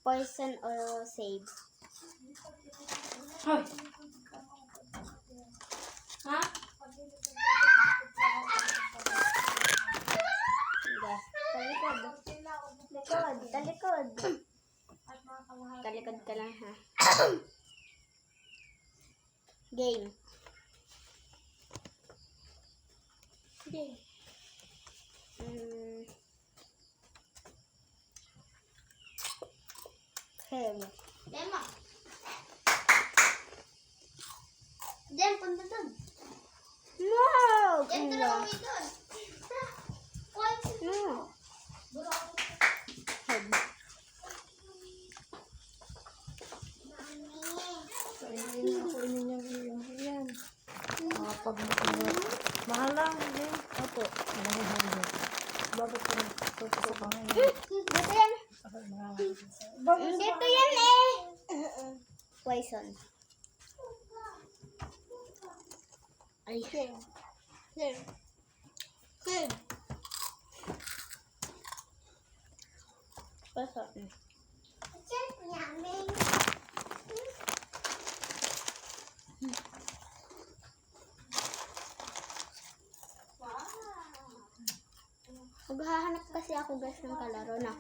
Poison or save? Hoy! Ha? Sige. Talikod. Talikod. Talikod. Talikod ka lang ha. Game. Game. Game. Demo. Diyan, punta doon. No! Diyan, tara kami doon. No. Head. Yan. Pag mahal lang. Opo. Bakit ko na tutusok ka ngayon? Dito yan. Dito yan eh. Poison. Ay. Game. Game. Game. Poison. Maghahanap kasi ako guys ng kalaro na.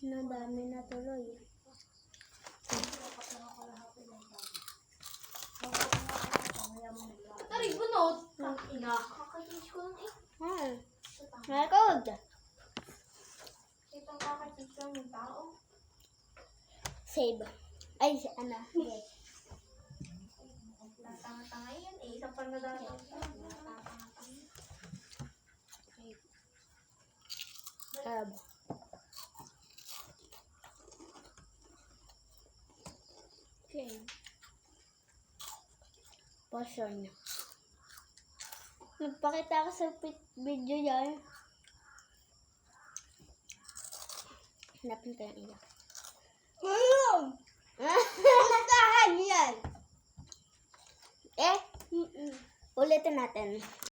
Nadami na tuloy. Tari, bunot. Ina. Kakayos ko lang eh. Record. Itong kakayos lang ng tao. Save. Ay, ano. Okay. Tanga-tanga yan eh. Isa pa nadalaw. Tab. Okay. Potion. Nagpakita ko sa video yan. Hanapin ko yung iba. Puntahan yan! Eh, ulitin natin.